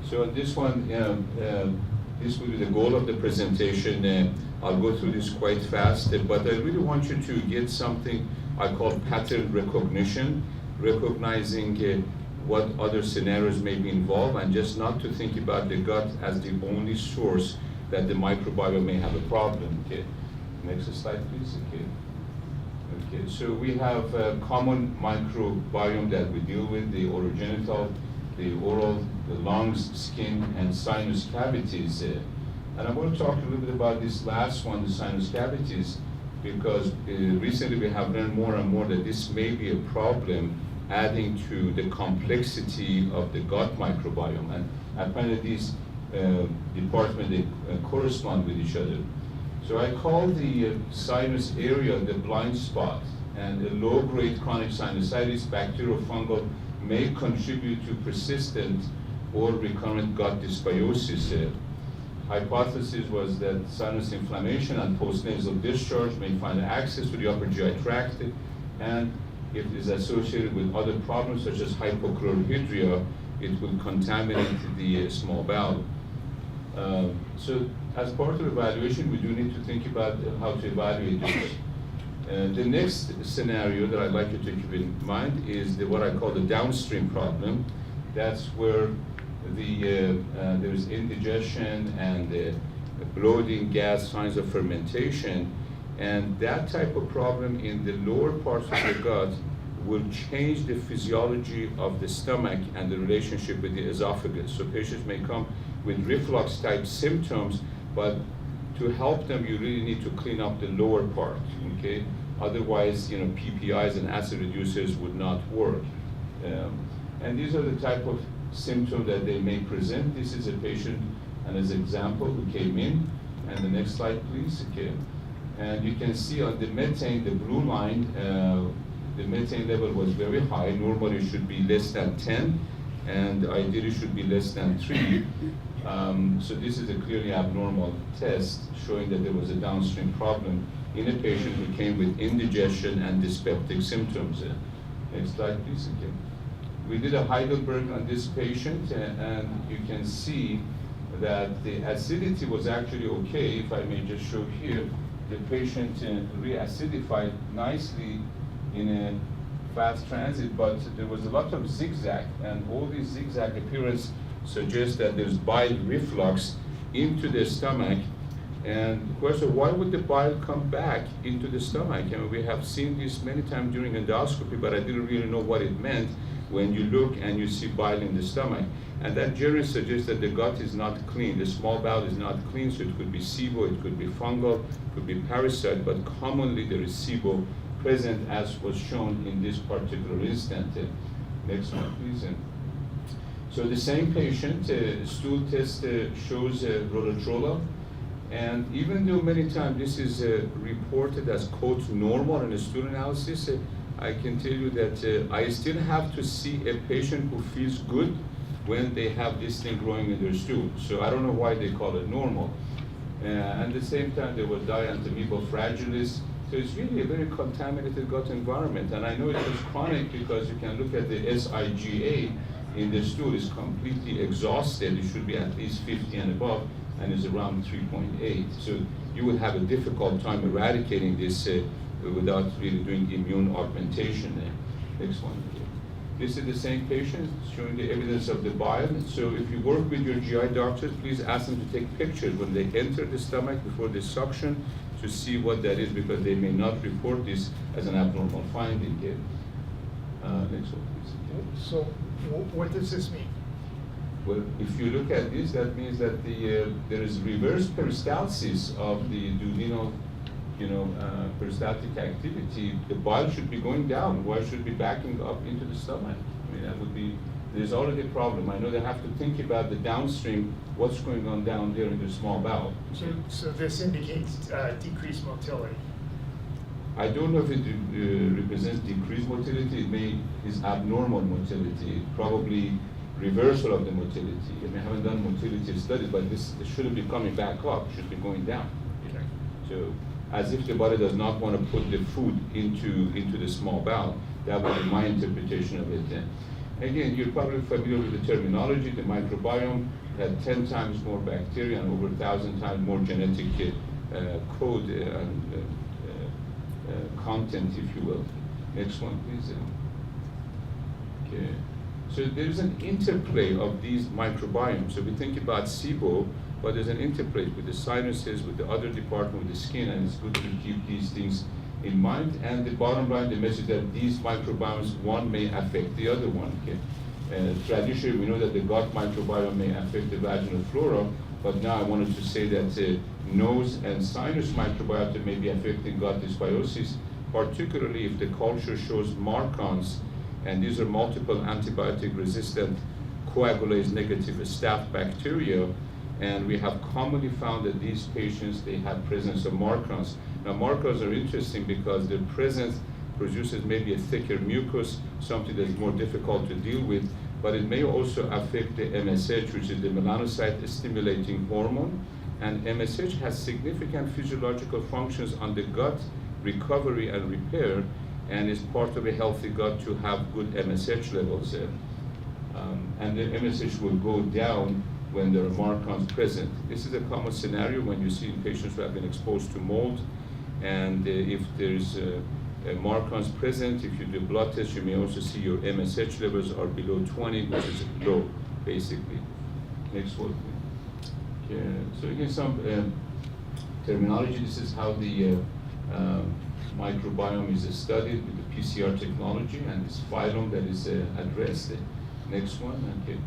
So on this one, this will be the goal of the presentation. I'll go through this quite fast, but I really want you to get something I call pattern recognition, recognizing what other scenarios may be involved, and just not to think about the gut as the only source that the microbiome may have a problem. Okay. Next slide, please. Okay, so we have a common microbiome that we deal with: the orogenital, the oral, the lungs, skin, and sinus cavities. And I'm going to talk a little bit about this last one, the sinus cavities, because recently we have learned more and more that this may be a problem, adding to the complexity of the gut microbiome. And apparently these departments, they correspond with each other. So I call the sinus area the blind spot, and a low-grade chronic sinusitis, bacterial, fungal, may contribute to persistent or recurrent gut dysbiosis. Hypothesis was that sinus inflammation and postnasal discharge may find access to the upper GI tract, and if it is associated with other problems such as hypochlorhydria, it will contaminate the small bowel. So as part of evaluation, we do need to think about how to evaluate this. The next scenario that I'd like you to keep in mind is what I call the downstream problem. That's where there's indigestion and bloating, gas, signs of fermentation, and that type of problem in the lower parts of the gut will change the physiology of the stomach and the relationship with the esophagus. So patients may come with reflux type symptoms, but to help them, you really need to clean up the lower part, okay? Otherwise, PPIs and acid reducers would not work. And these are the type of symptoms that they may present. This is a patient, and as an example, who came in. And the next slide, please. Okay. And you can see on the methane, the blue line, the methane level was very high. Normally it should be less than 10, and ideally should be less than 3. So this is a clearly abnormal test showing that there was a downstream problem in a patient who came with indigestion and dyspeptic symptoms. Next slide, please. Okay. We did a Heidelberg on this patient, and you can see that the acidity was actually okay. If I may just show here, the patient re-acidified nicely in a fast transit, but there was a lot of zigzag, and all these zigzag appearance suggests that there's bile reflux into the stomach. And the question, why would the bile come back into the stomach? I mean, we have seen this many times during endoscopy, but I didn't really know what it meant when you look and you see bile in the stomach. And that generally suggests that the gut is not clean. The small bowel is not clean, so it could be SIBO, it could be fungal, it could be parasite, but commonly there is SIBO present, as was shown in this particular instance. Next one, please. So the same patient, stool test shows rhodotrola, and even though many times this is reported as quote normal in a stool analysis, I can tell you that I still have to see a patient who feels good when they have this thing growing in their stool. So I don't know why they call it normal. At the same time, there was Dianthomeba fragilis. So it's really a very contaminated gut environment. And I know it was chronic because you can look at the SIGA in the stool is completely exhausted. It should be at least 50 and above, and is around 3.8. So you would have a difficult time eradicating this without really doing immune augmentation. Next one. This is the same patient showing the evidence of the bile. So if you work with your GI doctors, please ask them to take pictures when they enter the stomach before they suction to see what that is, because they may not report this as an abnormal finding. Next one, please. So what does this mean? Well, if you look at this, that means that there is reverse peristalsis of the duodenal, peristaltic activity. The bile should be going down. Why should it be backing up into the stomach? I mean, that would be, there's already a problem. I know they have to think about the downstream, what's going on down there in the small bowel. So this indicates decreased motility. I don't know if it represents decreased motility. It is abnormal motility, probably reversal of the motility. I haven't done motility studies, but this shouldn't be coming back up, it should be going down. Okay. So, as if the body does not want to put the food into the small bowel. That would be my interpretation of it. Again, you're probably familiar with the terminology. The microbiome had 10 times more bacteria and over 1,000 times more genetic code and content, if you will. Next one, please. Okay. So there's an interplay of these microbiomes. So we think about SIBO, but there's an interplay with the sinuses, with the other department, with the skin, and it's good to keep these things in mind. And the bottom line, the message that these microbiomes, one may affect the other one. Okay? Traditionally, we know that the gut microbiome may affect the vaginal flora, but now I wanted to say that nose and sinus microbiota may be affecting gut dysbiosis, particularly if the culture shows markons, and these are multiple antibiotic-resistant coagulase negative staph bacteria, and we have commonly found that these patients, they have presence of markons. Now markers are interesting because their presence produces maybe a thicker mucus, something that's more difficult to deal with, but it may also affect the MSH, which is the melanocyte stimulating hormone, and MSH has significant physiological functions on the gut recovery and repair, and is part of a healthy gut to have good MSH levels. And the MSH will go down when there are markons present. This is a common scenario when you see in patients who have been exposed to mold, and if there's markons present, if you do blood tests, you may also see your MSH levels are below 20, which is low, basically. Next one, please. Okay. So again, some terminology. This is how the microbiome is studied with the PCR technology, and this phylum that is addressed. Next one, okay.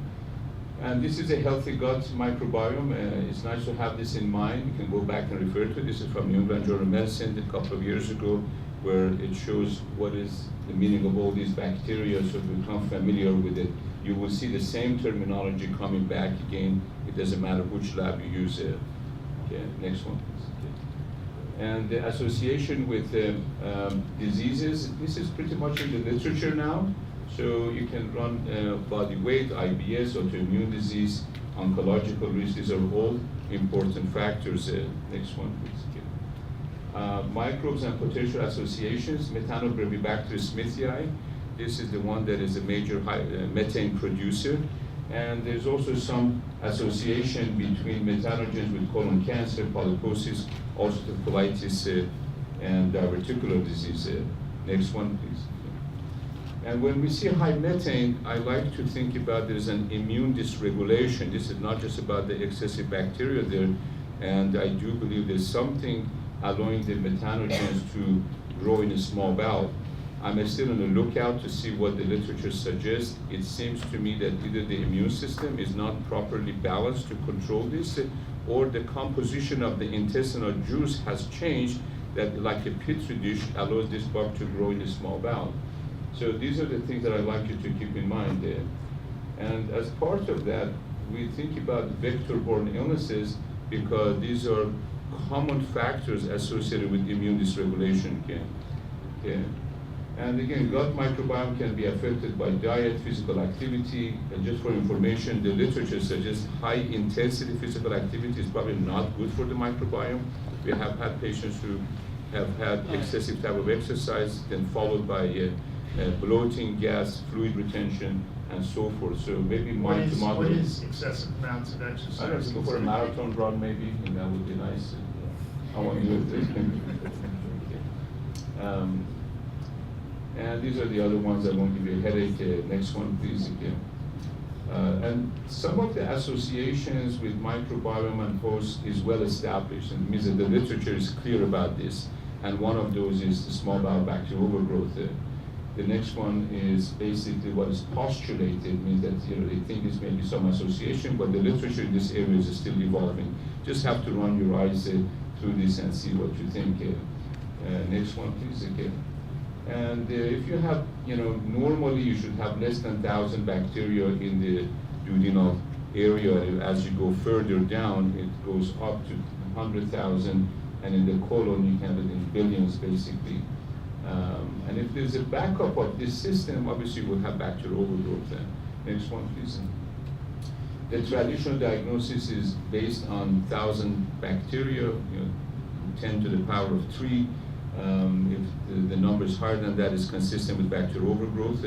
And this is a healthy gut microbiome. It's nice to have this in mind. You can go back and refer to it. This is from New England Journal of Medicine a couple of years ago, where it shows what is the meaning of all these bacteria, so if you become familiar with it, you will see the same terminology coming back again. It doesn't matter which lab you use. Okay, next one, please. And the association with diseases, this is pretty much in the literature now. So you can run body weight, IBS, autoimmune disease, oncological risk. These are all important factors. Next one, please. Microbes and potential associations, Methanobrevibacter smithii. This is the one that is a major methane producer. And there's also some association between methanogens with colon cancer, polyposis, ulcerative colitis, and diverticular disease. Next one, please. And when we see high methane, I like to think about there's an immune dysregulation. This is not just about the excessive bacteria there, and I do believe there's something allowing the methanogens to grow in a small bowel. I'm still on the lookout to see what the literature suggests. It seems to me that either the immune system is not properly balanced to control this, or the composition of the intestinal juice has changed that, like a petri dish, allows this bug to grow in a small bowel. So these are the things that I'd like you to keep in mind. And as part of that, we think about vector-borne illnesses because these are common factors associated with immune dysregulation. Okay. And again, gut microbiome can be affected by diet, physical activity. And just for information, the literature suggests high-intensity physical activity is probably not good for the microbiome. We have had patients who have had excessive type of exercise, then followed by bloating, gas, fluid retention, and so forth. So maybe what is excessive amounts of exercise? I don't know, go for a marathon run maybe, and that would be nice. I want to do it. And these are the other ones that won't give you a headache. Next one, please, again. And some of the associations with microbiome and host is well established, and it means that the literature is clear about this. And one of those is the small bowel bacterial overgrowth. The next one is basically what is postulated, means that they think this may be some association, but the literature in this area is still evolving. Just have to run your eyes through this and see what you think. Next one, please, again. And if you have, normally you should have less than 1,000 bacteria in the duodenal area. As you go further down, it goes up to 100,000, and in the colon you have it in billions, basically. And if there's a backup of this system, obviously we'll have bacterial overgrowth then. Next one, please. The traditional diagnosis is based on 1,000 bacteria, 10 to the power of 3. If the number is higher than that, it's consistent with bacterial overgrowth.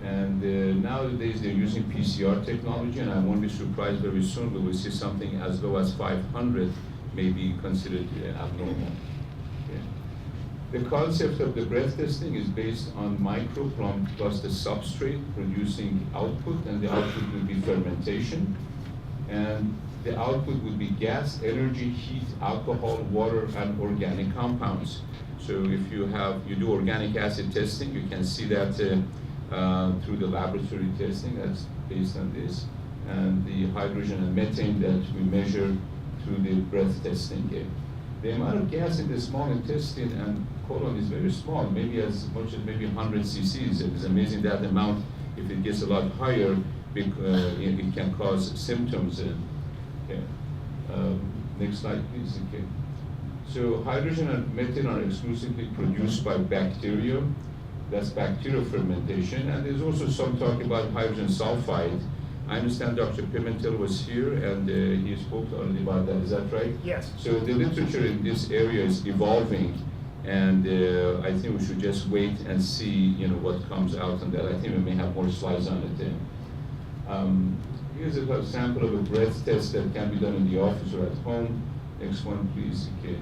And nowadays they're using PCR technology, and I won't be surprised very soon we will see something as low as 500 may be considered abnormal. Okay. The concept of the breath testing is based on microplum plus the substrate producing output, and the output will be fermentation. And the output would be gas, energy, heat, alcohol, water, and organic compounds. So if you do organic acid testing, you can see that through the laboratory testing that's based on this, and the hydrogen and methane that we measure through the breath testing. The amount of gas in the small intestine and colon is very small, maybe as much as maybe 100 cc's. It is amazing that amount. If it gets a lot higher, it can cause symptoms. Okay. Next slide, please. Okay. So hydrogen and methane are exclusively produced by bacteria. That's bacterial fermentation. And there's also some talk about hydrogen sulfide. I understand Dr. Pimentel was here, and he spoke already about that. Is that right? Yes. So the literature in this area is evolving, and I think we should just wait and see, what comes out on that. I think we may have more slides on it. Here's a sample of a breath test that can be done in the office or at home. Next one, please. Okay.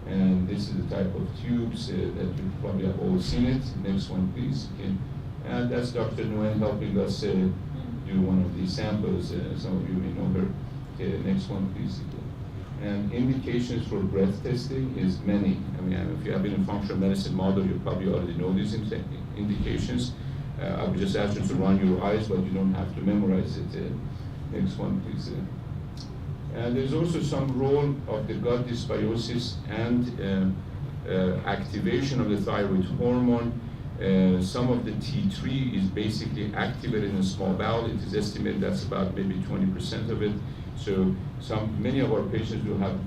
And this is the type of tubes that you probably have all seen it. Next one, please. Okay. And that's Dr. Nguyen helping us do one of these samples. Some of you may know her. Okay, next one, please. Okay. And indications for breath testing is many. I mean, if you have been in functional medicine model, you probably already know these indications. I would just ask you to run your eyes, but you don't have to memorize it. Next one, please. And there's also some role of the gut dysbiosis and activation of the thyroid hormone. Some of the T3 is basically activated in the small bowel. It is estimated that's about maybe 20% of it. So many of our patients who have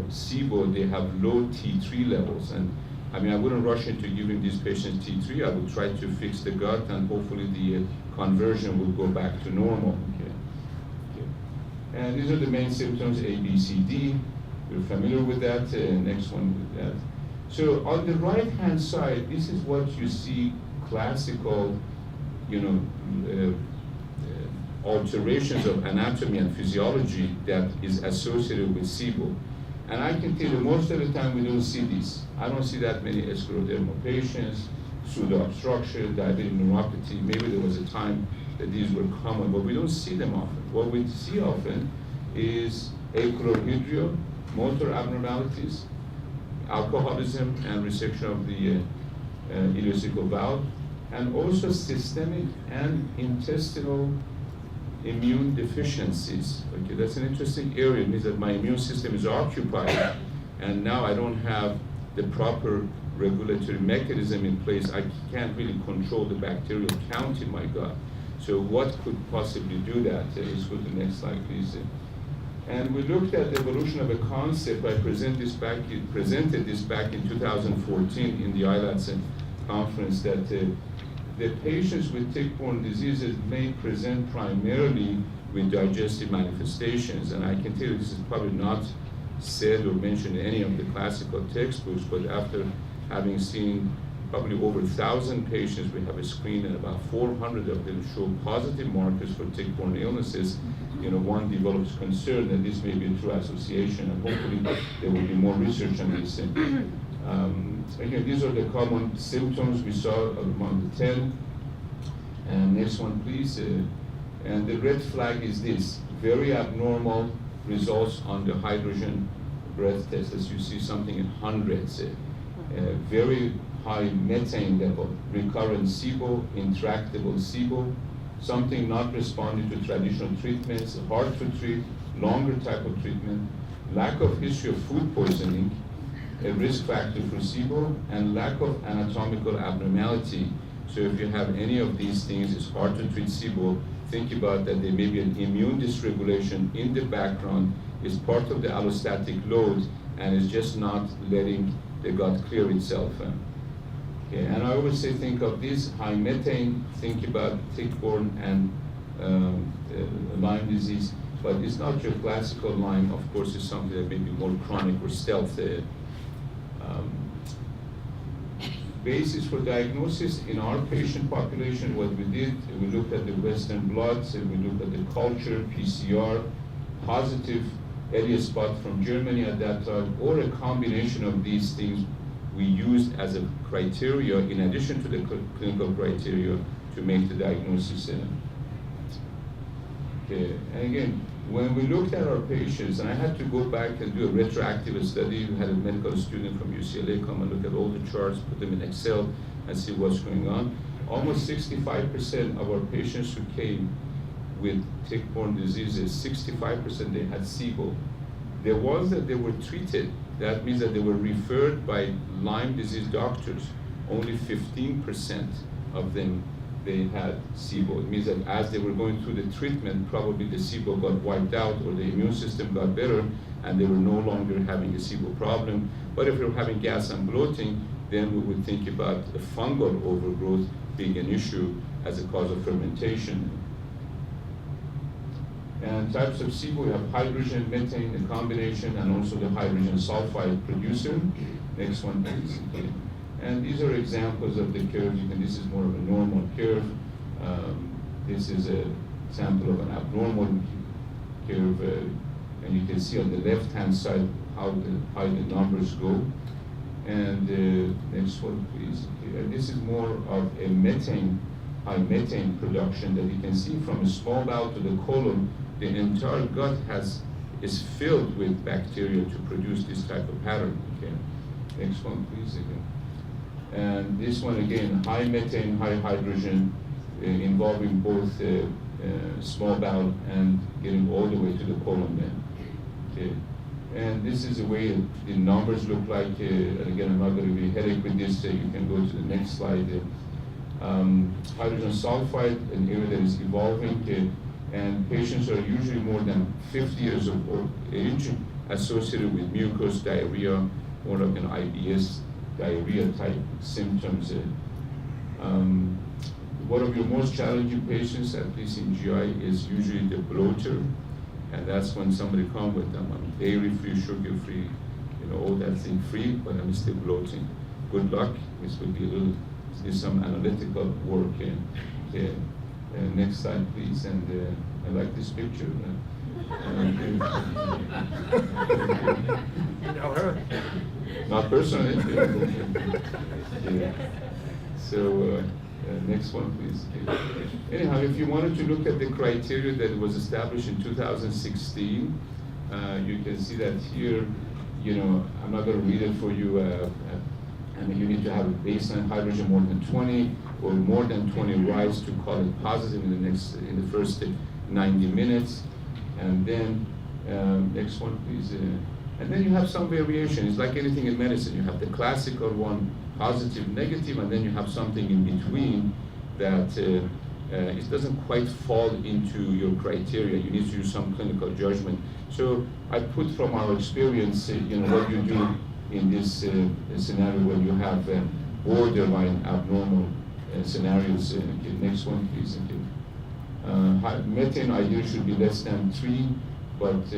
SIBO, they have low T3 levels. And I mean, I wouldn't rush into giving these patients T3. I would try to fix the gut, and hopefully the conversion will go back to normal. Okay. Okay. And these are the main symptoms, A, B, C, D. You're familiar with that. Next one with that. So on the right-hand side, this is what you see classical, alterations of anatomy and physiology that is associated with SIBO. And I can tell you, most of the time we don't see this. I don't see that many scleroderma patients, pseudo-obstruction, diabetic neuropathy. Maybe there was a time that these were common, but we don't see them often. What we see often is acrohydria, motor abnormalities, alcoholism and resection of the ileocecal valve, and also systemic and intestinal immune deficiencies. Okay, that's an interesting area. It means that my immune system is occupied, and now I don't have the proper regulatory mechanism in place. I can't really control the bacterial count in my gut. So what could possibly do that? Let's go to the next slide, please. And we looked at the evolution of a concept. I presented this back in 2014 in the ILATS conference, that the patients with tick-borne diseases may present primarily with digestive manifestations. And I can tell you this is probably not said or mentioned in any of the classical textbooks, but after having seen probably over 1,000 patients, we have a screen, and about 400 of them show positive markers for tick-borne illnesses. One develops concern that this may be a true association, and hopefully there will be more research on this. Again, these are the common symptoms we saw among the 10. And next one, please. And the red flag is this: very abnormal results on the hydrogen breath test, as you see something in hundreds. Very high methane level, recurrent SIBO, intractable SIBO, something not responding to traditional treatments, hard to treat, longer type of treatment, lack of history of food poisoning, a risk factor for SIBO, and lack of anatomical abnormality. So if you have any of these things, it's hard to treat SIBO. Think about that there may be an immune dysregulation in the background. It's part of the allostatic load, and it's just not letting the gut clear itself. Okay, and I always say, think of this high methane, think about tick-borne and Lyme disease, but it's not your classical Lyme. Of course, it's something that may be more chronic or stealth. basis for diagnosis in our patient population, what we did, we looked at the Western blots, and we looked at the culture, PCR, positive spot from Germany at that time, or a combination of these things we used as a criteria in addition to the clinical criteria to make the diagnosis. Okay. And again, when we looked at our patients, and I had to go back and do a retroactive study, we had a medical student from UCLA come and look at all the charts, put them in Excel, and see what's going on. Almost 65% of our patients who came with tick-borne diseases, 65% they had SIBO. The ones that they were treated, that means that they were referred by Lyme disease doctors, only 15% of them they had SIBO. It means that as they were going through the treatment, probably the SIBO got wiped out or the immune system got better and they were no longer having a SIBO problem. But if you're having gas and bloating, then we would think about a fungal overgrowth being an issue as a cause of fermentation. And types of SIBO, we have hydrogen, methane, the combination, and also the hydrogen sulfide producer. Next one, please. Okay. And these are examples of the curve. This is more of a normal curve. This is an example of an abnormal curve. And you can see on the left-hand side how the numbers go. And next one, please. Okay. And this is more of a high methane production that you can see from a small bowel to the colon. The entire gut is filled with bacteria to produce this type of pattern. Okay. Next one, please. Again. And this one again, high methane, high hydrogen, involving both small bowel and getting all the way to the colon then. Okay. And this is the way the numbers look like. And again, I'm not going to be headache with this. You can go to the next slide. Hydrogen sulfide, an area that is evolving, and patients are usually more than 50 years of age associated with mucus, diarrhea, or like an IBS diarrhea type symptoms. One of your most challenging patients, at least in GI, is usually the bloater, and that's when somebody comes with them, I'm dairy-free, sugar-free, all that thing free, but I'm still bloating. Good luck. This will be some analytical work. Next slide, please. And I like this picture. You know her? Not personally. Yeah. So next one, please. Anyhow, if you wanted to look at the criteria that was established in 2016, you can see that here. I'm not going to read it for you. You need to have a baseline hydrogen more than 20 or more than 20 rise to call it positive in the first 90 minutes. And then next one, please. And then you have some variation. It's like anything in medicine. You have the classical one, positive, negative, and then you have something in between that it doesn't quite fall into your criteria. You need to use some clinical judgment. So I put from our experience, what you do in this scenario when you have borderline abnormal scenarios. Okay, next one, please. Okay. Methane ideally should be less than 3, but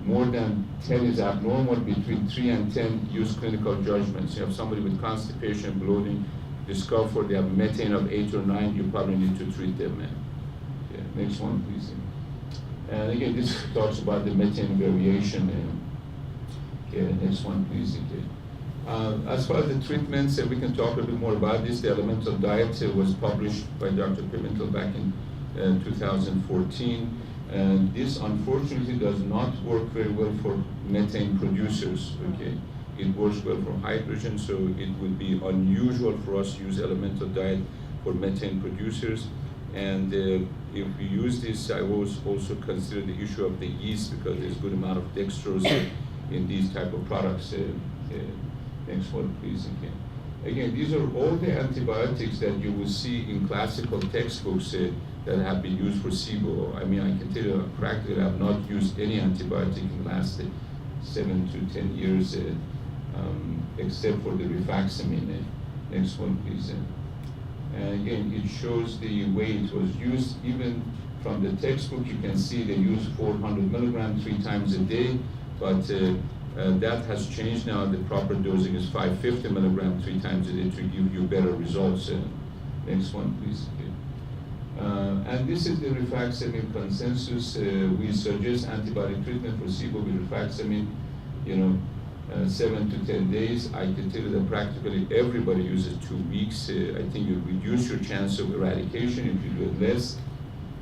more than 10 is abnormal. Between 3 and 10, use clinical judgments. You have somebody with constipation, bloating, discomfort, they have methane of 8 or 9, you probably need to treat them. Okay, next one, please. And again, this talks about the methane variation. Okay, next one, please. Okay. As far as the treatments, we can talk a bit more about this. The elemental diet was published by Dr. Pimentel back in 2014. And this, unfortunately, does not work very well for methane producers. Okay, it works well for hydrogen, so it would be unusual for us to use elemental diet for methane producers. And if we use this, I always also consider the issue of the yeast, because there's a good amount of dextrose in these type of products. Next one, please. Okay. Again, these are all the antibiotics that you will see in classical textbooks that have been used for SIBO. I mean, I can tell you practically I have not used any antibiotic in the last 7 to 10 years, except for the rifaximin. Next one, please. And again, it shows the way it was used. Even from the textbook, you can see they use 400 milligrams 3 times a day, but That has changed now. The proper dosing is 550 milligram 3 times a day to give you better results. Next one, please. Okay. And this is the rifaximin consensus. We suggest antibody treatment for SIBO with rifaximin, 7 to 10 days. I can tell you that practically everybody uses 2 weeks. I think you reduce your chance of eradication if you do it less.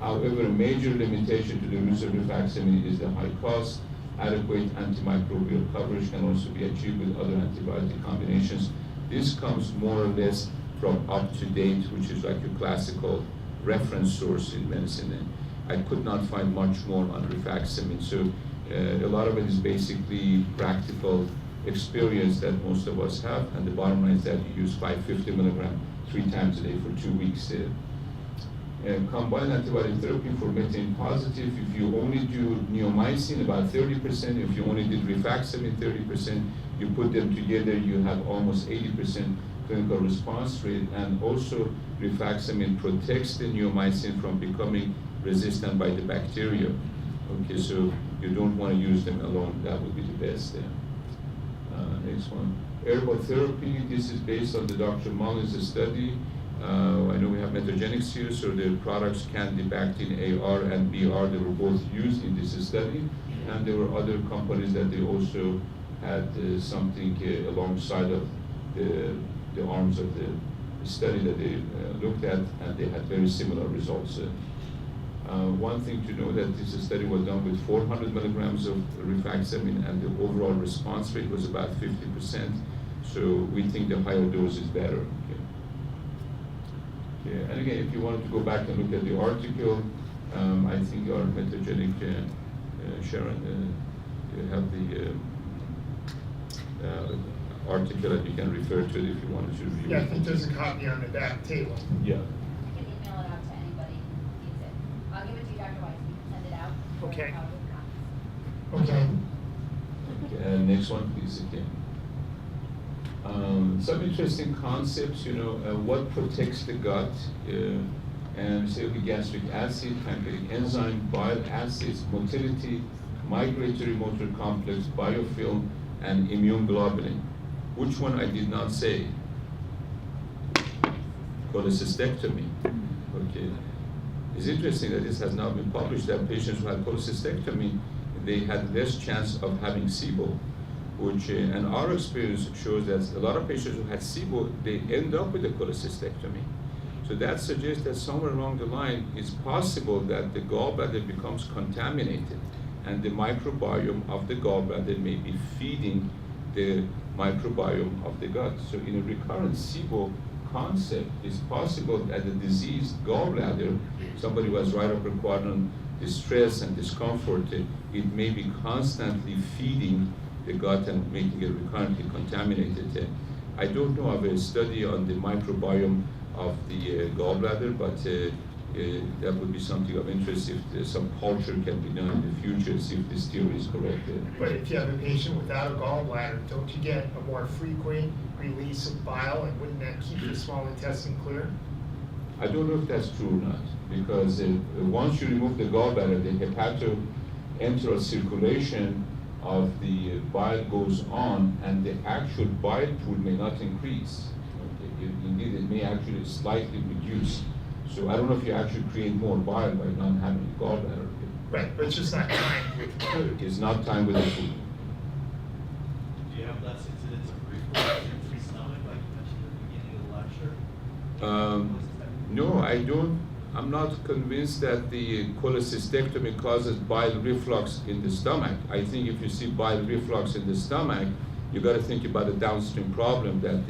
However, a major limitation to the use of rifaximin is the high cost. Adequate antimicrobial coverage can also be achieved with other antibiotic combinations. This comes more or less from Up-to-Date, which is like your classical reference source in medicine. I could not find much more on rifaximin. So a lot of it is basically practical experience that most of us have. And the bottom line is that you use 550 milligram 3 times a day for 2 weeks. Combined antibody therapy for methane positive, if you only do neomycin, about 30%. If you only did rifaximin, 30%. You put them together, you have almost 80% clinical response rate. And also, rifaximin protects the neomycin from becoming resistant by the bacteria. Okay, so you don't want to use them alone. That would be the best. Next one. Herbal therapy, this is based on the Dr. Mullins' study. I know we have Metagenics here, so the products Candibactin AR and BR, they were both used in this study. And there were other companies that they also had something alongside of the arms of the study that they looked at, and they had very similar results. One thing to know that this study was done with 400 milligrams of rifaximin, and the overall response rate was about 50%. So we think the higher dose is better. Okay, and again, if you wanted to go back and look at the article, I think our Metagenic, Sharon, you have the article that you can refer to it if you wanted to review. Yeah, I think there's a copy on the back table. Yeah. I can email it out to anybody who needs it. I'll give it to you, Dr. Weitz. You can send it out. Okay. Copies. Okay. And next one, please, again. Some interesting concepts, what protects the gut, and say gastric acid, pancreatic enzyme, bile acids, motility, migratory motor complex, biofilm, and immune globulin. Which one I did not say? Cholecystectomy. Okay. It's interesting that this has now been published that patients who had cholecystectomy, they had less chance of having SIBO. Which, and our experience shows that a lot of patients who had SIBO, they end up with a cholecystectomy. So that suggests that somewhere along the line, it's possible that the gallbladder becomes contaminated, and the microbiome of the gallbladder may be feeding the microbiome of the gut. So in a recurrent SIBO concept, it's possible that the diseased gallbladder, somebody who has right upper quadrant distress and discomfort, it may be constantly feeding the gut and making it recurrently contaminated. I don't know of a study on the microbiome of the gallbladder, but that would be something of interest if some culture can be done in the future to see if this theory is correct. But if you have a patient without a gallbladder, don't you get a more frequent release of bile, and wouldn't that keep the small intestine clear? I don't know if that's true or not, because once you remove the gallbladder, the hepatoenteral circulation of the bile goes on, and the actual bile pool may not increase. Okay? Indeed, it may actually slightly reduce. So I don't know if you actually create more bile by not having a gallbladder. Right, but it's just not timed with food. It's not timed with the food. Do you have less incidence of reflux in the stomach, like you mentioned at the beginning of the lecture? No, I don't. I'm not convinced that the cholecystectomy causes bile reflux in the stomach. I think if you see bile reflux in the stomach, you got to think about a downstream problem that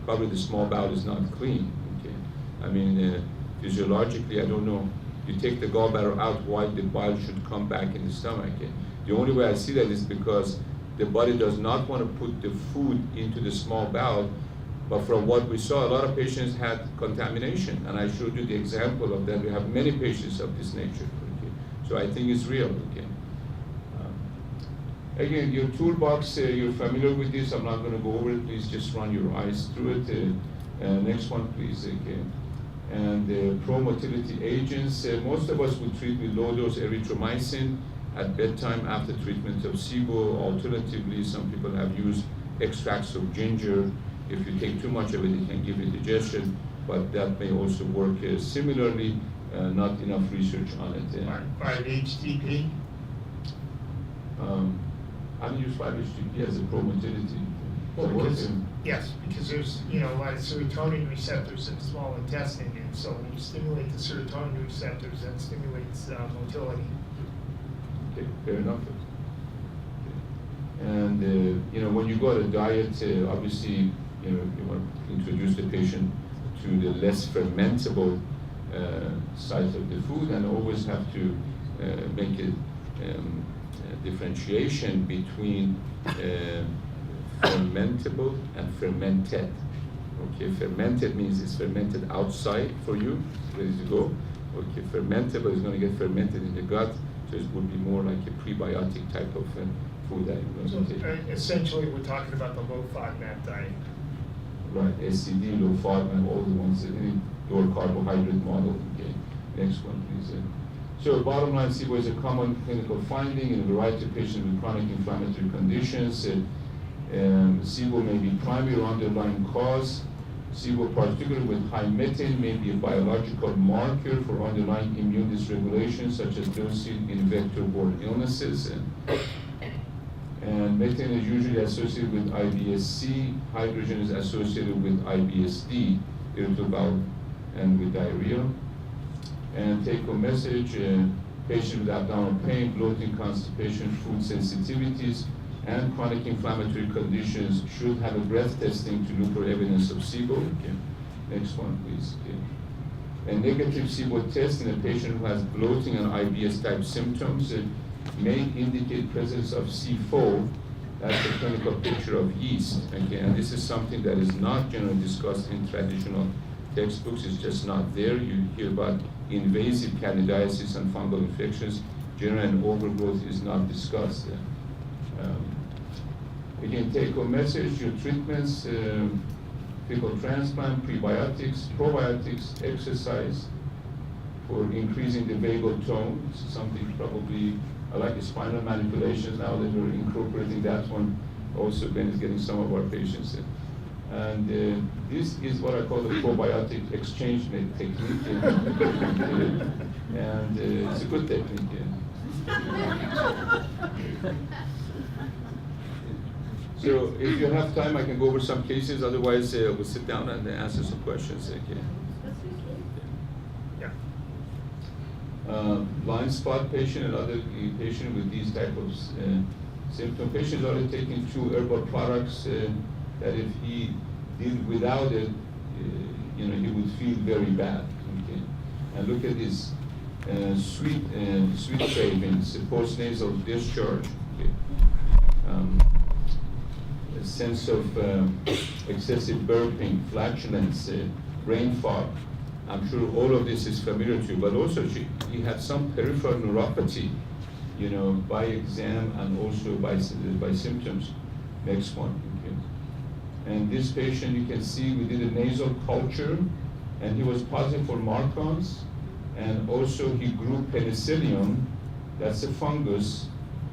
probably the small bowel is not clean. Okay, I mean physiologically, I don't know. You take the gallbladder out, why the bile should come back in the stomach? Okay? The only way I see that is because the body does not want to put the food into the small bowel. But from what we saw, a lot of patients had contamination, and I showed you the example of that. We have many patients of this nature. Okay? So I think it's real. Okay? Again, your toolbox, you're familiar with this. I'm not going to go over it. Please just run your eyes through it. Next one, please. Okay. And pro-motility agents, most of us would treat with low-dose erythromycin. at bedtime after treatment of SIBO. Alternatively, some people have used extracts of ginger. If you take too much of it, it can give indigestion, but that may also work similarly. Not enough research on it. 5-HTP? I use 5-HTP as a pro-motility. Well, because, yes, because there's, a lot of serotonin receptors in the small intestine, and so when you stimulate the serotonin receptors, that stimulates motility. Okay, fair enough. Okay. And when you go on a diet, obviously, you want to introduce the patient to the less fermentable side of the food, and always have to make a differentiation between fermentable and fermented. Okay, fermented means it's fermented outside for you, ready to go. Okay, fermentable is going to get fermented in the gut, so it would be more like a prebiotic type of food that you're going to take. Essentially, we're talking about the low FODMAP diet. Right, SCD, low FODMAP, all the ones, any lower carbohydrate model. Okay, next one, please. So bottom line, SIBO is a common clinical finding in a variety of patients with chronic inflammatory conditions. SIBO may be primary or underlying cause. SIBO, particularly with high methane, may be a biological marker for underlying immune dysregulation, such as those seen in vector-borne illnesses. And methane is usually associated with IBS-C. Hydrogen is associated with IBS-D, irritable bowel, and with diarrhea. And take-home message, patients with abdominal pain, bloating, constipation, food sensitivities, and chronic inflammatory conditions should have a breath testing to look for evidence of SIBO. Okay. Next one, please. Okay. A negative SIBO test in a patient who has bloating and IBS-type symptoms may indicate presence of C4. That's a clinical picture of yeast. Okay. And this is something that is not generally discussed in traditional textbooks. It's just not there. You hear about invasive candidiasis and fungal infections. General and overgrowth is not discussed. Again, take-home message, your treatments, fecal transplant, prebiotics, probiotics, exercise for increasing the vagal tone. This is something probably, I like the spinal manipulations now that we're incorporating that one. Also, Ben is getting some of our patients in. And this is what I call the probiotic exchange technique. And it's a good technique. So if you have time, I can go over some cases. Otherwise, we'll sit down and answer some questions. Okay. Yeah. Blind spot patient and other patient with these type of symptoms. Patients are taking 2 herbal products that if he did without it, he would feel very bad. Okay. And look at this sweet cravings, post-nasal discharge. Okay. A sense of excessive burping, flatulence, brain fog. I'm sure all of this is familiar to you, but also he had some peripheral neuropathy, by exam and also by symptoms. Next one. Okay. And this patient, you can see we did a nasal culture, and he was positive for Marcons, and also he grew penicillium, that's a fungus,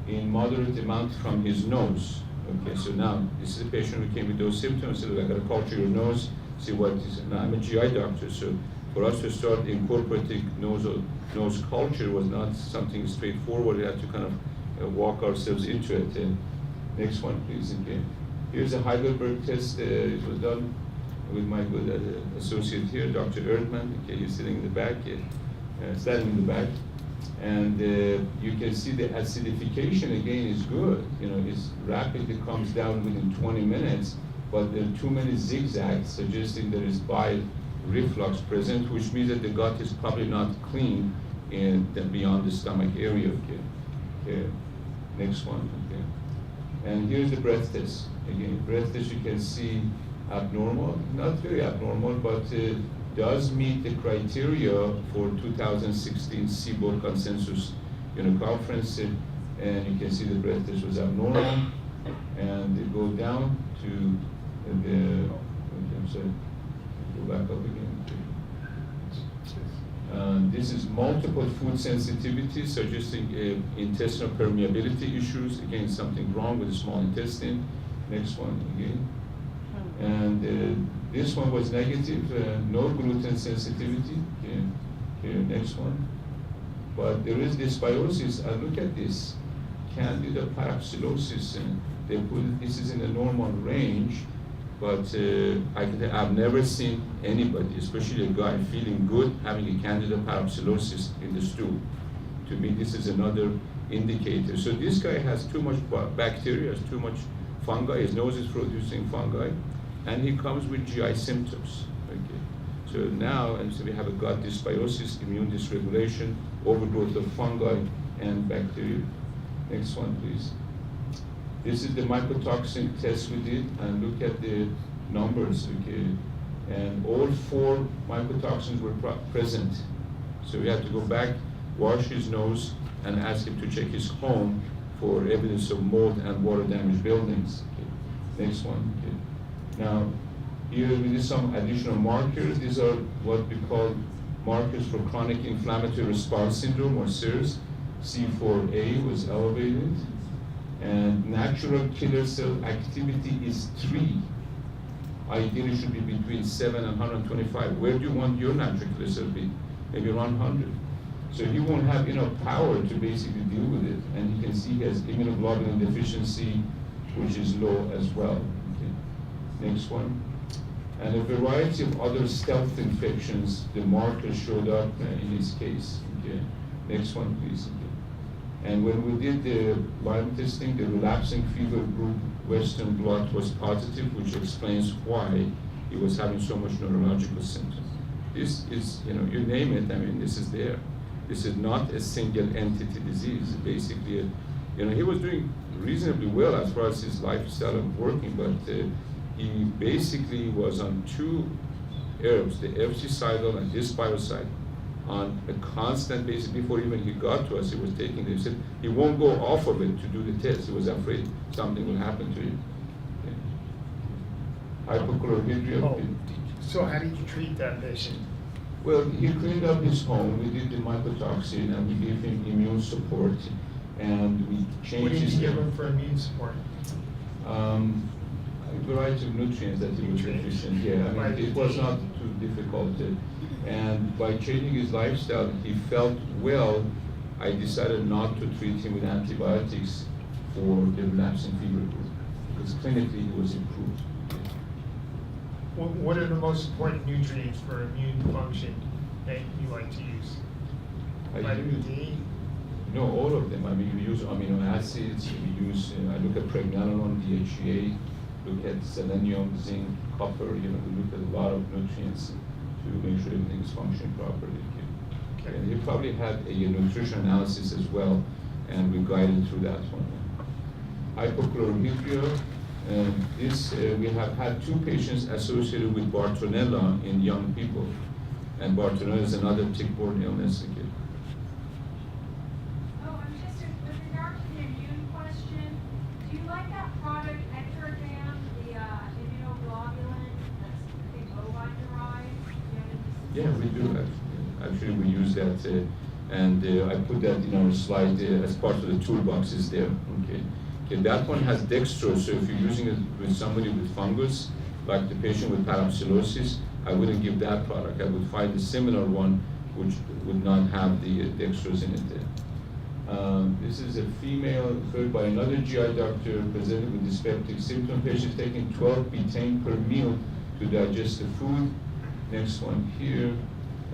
in moderate amount from his nose. Okay, so now this is a patient who came with those symptoms. So I got to culture your nose, see what is. Now I'm a GI doctor, so for us to start incorporating nose culture was not something straightforward. We had to kind of walk ourselves into it. Next one, please. Okay. Here's a Heidelberg Test. It was done with my good associate here, Dr. Erdmann. Okay, he's sitting in the back, standing in the back. And you can see the acidification again is good. It's rapidly comes down within 20 minutes, but there are too many zigzags suggesting there is bile reflux present, which means that the gut is probably not clean and beyond the stomach area. Okay. Next one. Okay. And here's the breath test. Again, breath test you can see abnormal, not very abnormal, but does meet the criteria for 2016 SIBO consensus conference, and you can see the breath test was abnormal, and they go down to the, I'm sorry, go back up again. This is multiple food sensitivity, suggesting intestinal permeability issues. Again, something wrong with the small intestine. Next one again. And this one was negative, no gluten sensitivity. Okay, next one. But there is dysbiosis. Look at this, Candida parapsilosis. They put this is in a normal range, but I've never seen anybody, especially a guy, feeling good having a Candida parapsilosis in the stool. To me, this is another indicator. So this guy has too much bacteria, has too much fungi. His nose is producing fungi, and he comes with GI symptoms. Okay. So now, and so we have a gut dysbiosis, immune dysregulation, overgrowth of fungi and bacteria. Next one, please. This is the mycotoxin test we did, and look at the numbers, okay? And all 4 mycotoxins were present. So we had to go back, wash his nose, and ask him to check his home for evidence of mold and water damaged buildings. Okay. Next one, okay. Now, here we did some additional markers. These are what we call markers for chronic inflammatory response syndrome, or CIRS. C4A was elevated, and natural killer cell activity is 3. Ideally should be between 7 and 125. Where do you want your natural killer cell to be? Maybe around 100. So he won't have enough power to basically deal with it. And you can see he has immunoglobulin deficiency, which is low as well. Okay. Next one. And a variety of other stealth infections, the markers showed up in his case. Okay. Next one, please. Okay. And when we did the Lyme testing, the relapsing fever group Western blot was positive, which explains why he was having so much neurological symptoms. This is, you name it, I mean, this is there. This is not a single entity disease. Basically, he was doing reasonably well as far as his lifestyle of working, but he basically was on 2 herbs, the FG-Cidal and this biocide, on a constant basis. Before even he got to us, he was taking it. He said he won't go off of it to do the test. He was afraid something will happen to him. Okay. Hypochlorhydria. Oh, so how did you treat that patient? Well, he cleaned up his home. We did the mycotoxin, and we gave him immune support, and we changed What did his. you give him for immune support? A variety of nutrients that he was deficient. Yeah, I mean, it was not too difficult. And by changing his lifestyle, he felt well. I decided not to treat him with antibiotics for the relapsing fever group, because clinically he was improved. What are the most important nutrients for immune function that you like to use? Vitamin D? No, all of them. I mean, we use amino acids, we use, I look at pregnenolone, DHEA, look at selenium, zinc, copper, we look at a lot of nutrients to make sure everything is functioning properly. Okay. And he probably had a nutrition analysis as well, and we guided through that one. Hypochlorhydria, we have had 2 patients associated with Bartonella in young people, and Bartonella is another tick-borne illness. Okay. With regard to the immune question, do you like that product Ectrodam, the immunoglobulin that's I think bovine derived? Yeah, we do. Actually, we use that, and I put that in our slide as part of the toolboxes there. Okay. Okay, that one has dextrose, so if you're using it with somebody with fungus, like the patient with parapsilosis, I wouldn't give that product. I would find a similar one which would not have the dextrose in it. This is a female referred by another GI doctor presented with dyspeptic symptom. Patient taking 12 betaine per meal to digest the food. Next one here,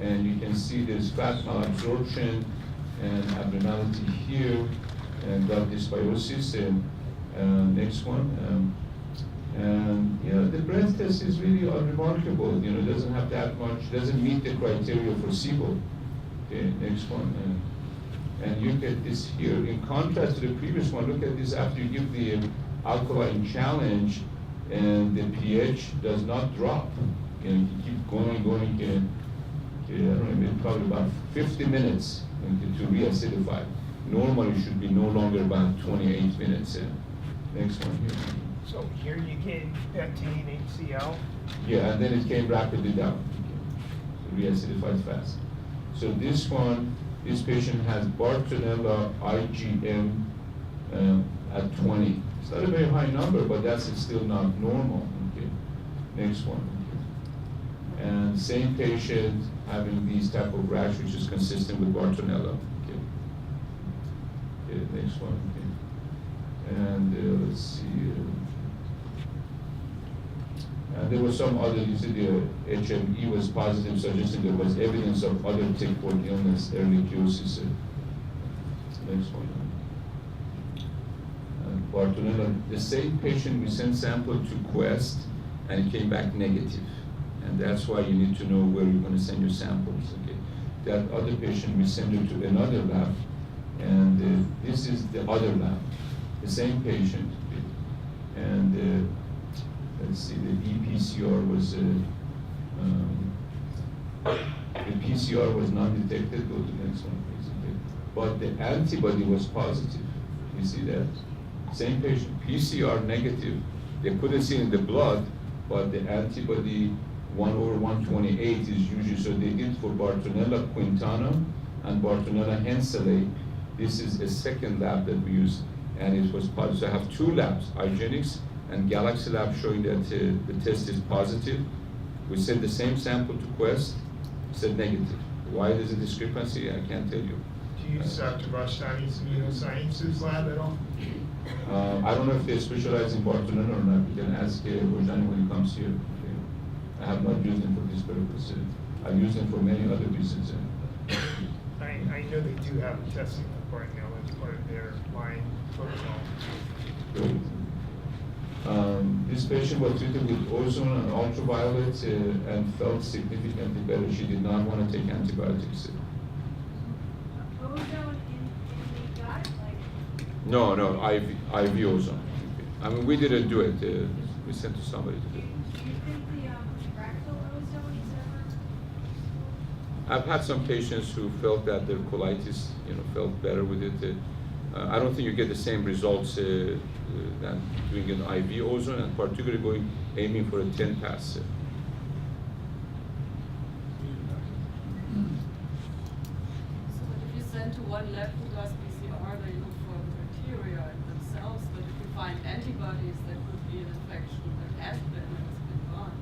and you can see there's fat malabsorption and abnormality here, and gut dysbiosis. Next one, and the breath test is really unremarkable. It doesn't have that much, doesn't meet the criteria for SIBO. Okay, next one, and you get this here. In contrast to the previous one, look at this after you give the alkaline challenge, and the pH does not drop. You keep going, I don't know, probably about 50 minutes to reacidify. Normally should be no longer about 28 minutes. Next one here. So here you gave betaine HCl? Yeah, and then it came rapidly down. So reacidified fast. So this one, this patient has Bartonella IgM at 20. It's not a very high number, but that's still not normal. Okay. Next one. Okay. And same patient having these type of rash, which is consistent with Bartonella. Okay. Okay, next one. Okay. And let's see. And there was some other, you see the HME was positive, suggesting there was evidence of other tick-borne illness, ehrlichiosis. Next one. Bartonella, the same patient, we sent sample to Quest, and it came back negative. And that's why you need to know where you're going to send your samples. Okay. That other patient, we send it to another lab, and this is the other lab, the same patient. Okay. And let's see, the EPCR was, the PCR was not detected. Go to the next one, please. Okay. But the antibody was positive. You see that? Same patient, PCR negative. They couldn't see in the blood, but the antibody 1/128 is usually, so they did for Bartonella quintana and Bartonella henselae. This is a second lab that we use, and it was positive. So I have two labs, IGeneX and Galaxy Lab, showing that the test is positive. We sent the same sample to Quest, said negative. Why there's a discrepancy, I can't tell you. Do you use Dr. Bastani's immunosciences lab at all? I don't know if they specialize in Bartonella or not. You can ask Rojani when he comes here. Okay. I have not used them for this purpose. I've used them for many other reasons. I know they do have a testing report now as part of their line protocol. Good. This patient was treated with ozone and ultraviolet and felt significantly better. She did not want to take antibiotics. Ozone in the gut, like? No, IV ozone. I mean, we didn't do it. We sent to somebody to do it. Do you think the rectal ozone is ever? I've had some patients who felt that their colitis, felt better with it. I don't think you get the same results than doing an IV ozone, and particularly aiming for a 10 pass. So if you send to one lab who does PCR, they look for bacteria in themselves, but if you find antibodies, that could be an infection that has been and has been gone,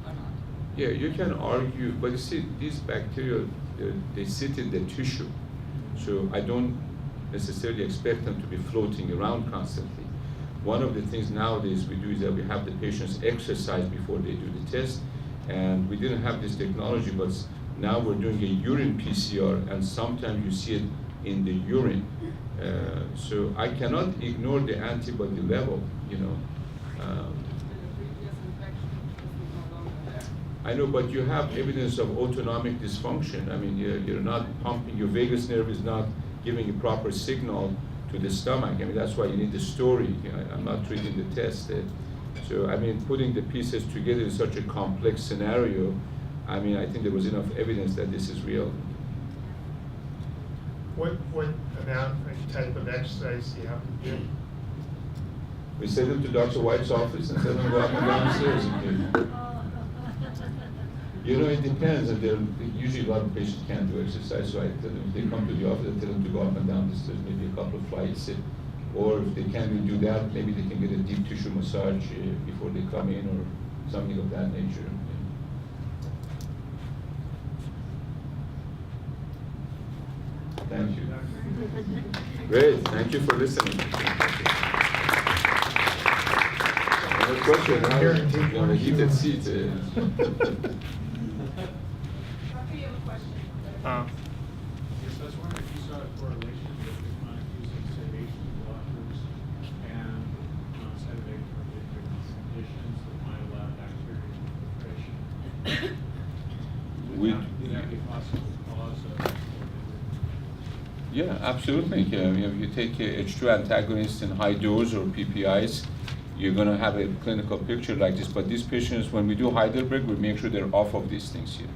or not? Yeah, you can argue, but you see, these bacteria, they sit in the tissue, so I don't necessarily expect them to be floating around constantly. One of the things nowadays we do is that we have the patients exercise before they do the test, and we didn't have this technology, but now we're doing a urine PCR, and sometimes you see it in the urine. So I cannot ignore the antibody level, I know, but you have evidence of autonomic dysfunction. I mean, you're not pumping, your vagus nerve is not giving a proper signal to the stomach. I mean, that's why you need the story. I'm not treating the test. So, I mean, putting the pieces together in such a complex scenario, I mean, I think there was enough evidence that this is real. What amount and type of exercise do you have to do? We send them to Dr. Weitz' office and tell them to go up and down the stairs. It depends. And usually a lot of patients can't do exercise, so I tell them, if they come to the office, I tell them to go up and down the stairs, maybe a couple of flights. Or if they can't really do that, maybe they can get a deep tissue massage before they come in, or something of that nature. Thank you. Great, thank you for listening. Another question, you want a heated seat? Dr. you have a question? Yes, I was wondering if you saw a correlation with the chronic use of sedation blockers and non-sedative for different conditions that might allow bacterial proliferation. Would that be a possible cause of? Yeah, absolutely. If you take H2 antagonists in high dose or PPIs, you're going to have a clinical picture like this. But these patients, when we do Heidelberg, we make sure they're off of these things here.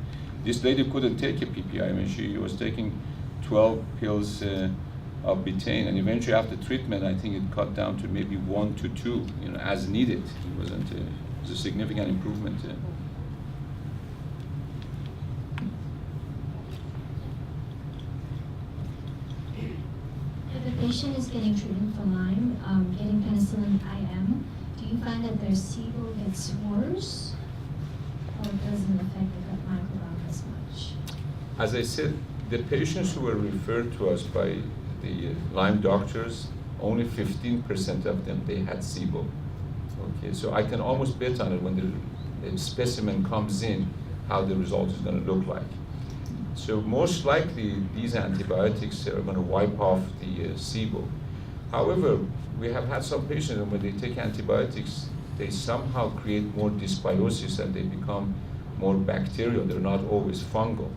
This lady couldn't take a PPI. I mean, she was taking 12 pills of betaine, and eventually after treatment, I think it cut down to maybe 1 to 2, as needed. It wasn't. It was a significant improvement. patient is getting treatment for Lyme, getting penicillin IM, do you find that their SIBO gets worse, or it doesn't affect the gut microbiome as much? As I said, the patients who were referred to us by the Lyme doctors, only 15% of them, they had SIBO. Okay, so I can almost bet on it when the specimen comes in, how the result is going to look like. So most likely, these antibiotics are going to wipe off the SIBO. However, we have had some patients, and when they take antibiotics, they somehow create more dysbiosis and they become more bacterial. They're not always fungal.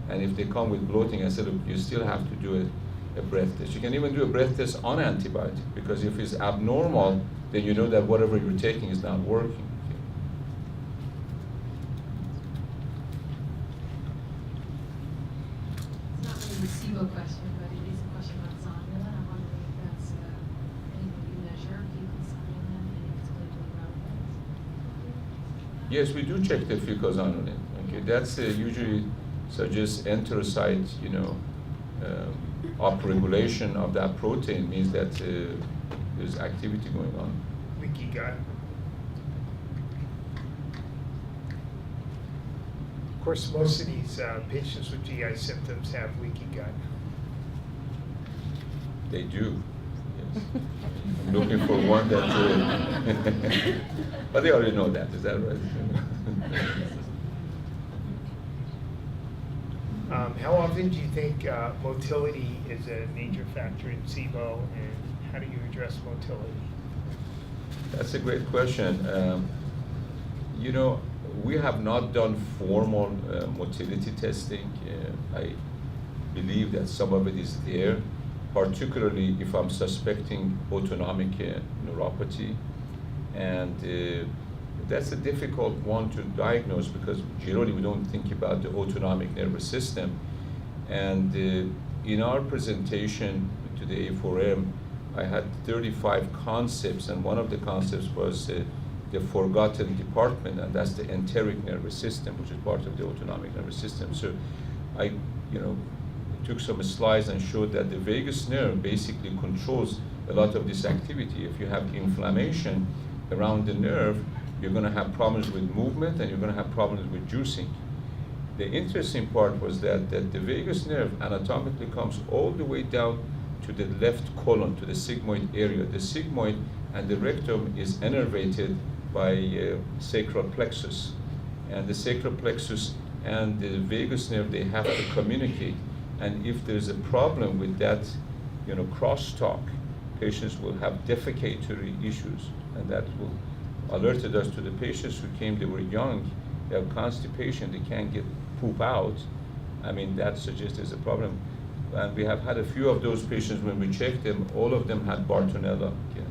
And if they come with bloating, I said, look, you still have to do a breath test. You can even do a breath test on antibiotic, because if it's abnormal, then you know that whatever you're taking is not working. It's not really a SIBO question, but it is a question about zonulin. I'm wondering if that's anything you measure, fecal zonulin, and if it's clinically relevant. Yes, we do check the fecal zonulin. Okay, that's usually suggests enterocyte, upregulation of that protein means that there's activity going on. Leaky gut. Of course, most of these patients with GI symptoms have leaky gut. They do. Yes. I'm looking for one that. But they already know that. Is that right? How often do you think motility is a major factor in SIBO, and how do you address motility? That's a great question. We have not done formal motility testing. I believe that some of it is there, particularly if I'm suspecting autonomic neuropathy. And that's a difficult one to diagnose because generally we don't think about the autonomic nervous system. And in our presentation to the A4M, I had 35 concepts, and one of the concepts was the forgotten department, and that's the enteric nervous system, which is part of the autonomic nervous system. So I, took some slides and showed that the vagus nerve basically controls a lot of this activity. If you have inflammation around the nerve, you're going to have problems with movement, and you're going to have problems with juicing. The interesting part was that the vagus nerve anatomically comes all the way down to the left colon, to the sigmoid area. The sigmoid and the rectum is innervated by sacral plexus. And the sacral plexus and the vagus nerve, they have to communicate. And if there's a problem with that, crosstalk, patients will have defecatory issues. And that will alerted us to the patients who came, they were young, they have constipation, they can't get poop out. I mean, that suggests there's a problem. And we have had a few of those patients when we checked them, all of them had Bartonella. Yeah.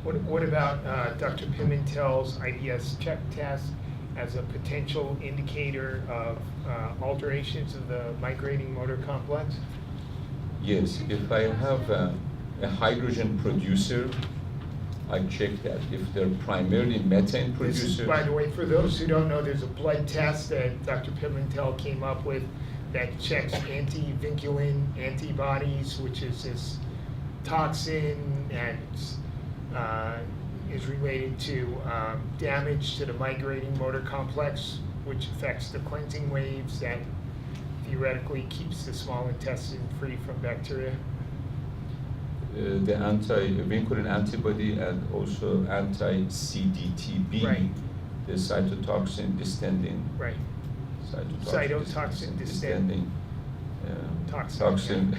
What about Dr. Pimentel's IBS check test as a potential indicator of alterations of the migrating motor complex? Yes, if I have a hydrogen producer, I check that. If they're primarily methane producers. This is, by the way, for those who don't know, there's a blood test that Dr. Pimentel came up with that checks anti-vinculin antibodies, which is this toxin and is related to damage to the migrating motor complex, which affects the cleansing waves that theoretically keeps the small intestine free from bacteria. The anti-vinculin antibody and also anti-CDTB, right. The cytotoxin distendin. Right. Cytotoxin distendin. Toxin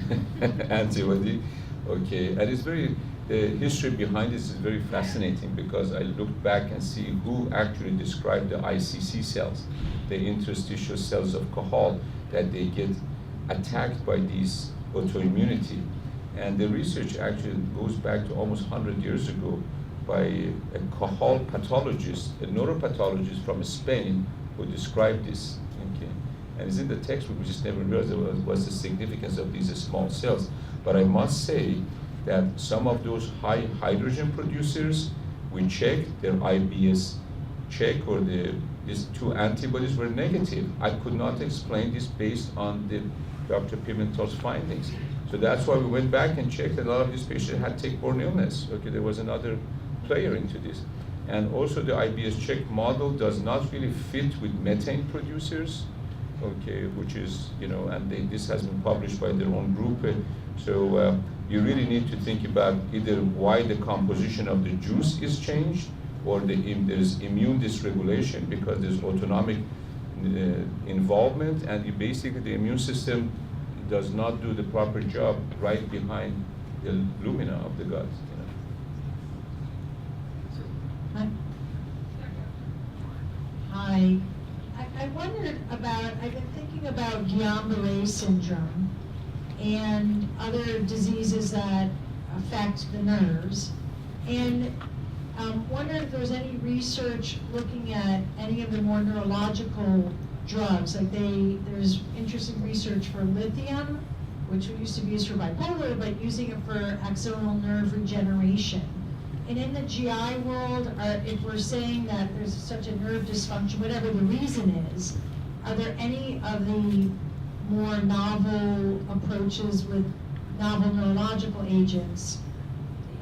antibody. Okay, and it's the history behind this is very fascinating because I looked back and see who actually described the ICC cells, the interstitial cells of Cajal, that they get attacked by these autoimmunity. And the research actually goes back to almost 100 years ago by a Cajal pathologist, a neuropathologist from Spain, who described this. Okay. And it's in the textbook, we just never realized what's the significance of these small cells. But I must say that some of those high hydrogen producers, we checked their IBS check, or these two antibodies were negative. I could not explain this based on Dr. Pimentel's findings. So that's why we went back and checked that a lot of these patients had tick-borne illness. Okay, there was another player into this. And also the IBS check model does not really fit with methane producers, okay, which is, and this has been published by their own group. So you really need to think about either why the composition of the juice is changed, or there's immune dysregulation because there's autonomic involvement, and basically the immune system does not do the proper job right behind the lumina of the gut. Hi. I wondered about, I've been thinking about Guillain-Barré syndrome and other diseases that affect the nerves, and wonder if there's any research looking at any of the more neurological drugs. Like there's interesting research for lithium, which used to be used for bipolar, but using it for axonal nerve regeneration. And in the GI world, if we're saying that there's such a nerve dysfunction, whatever the reason is, are there any of the more novel approaches with novel neurological agents?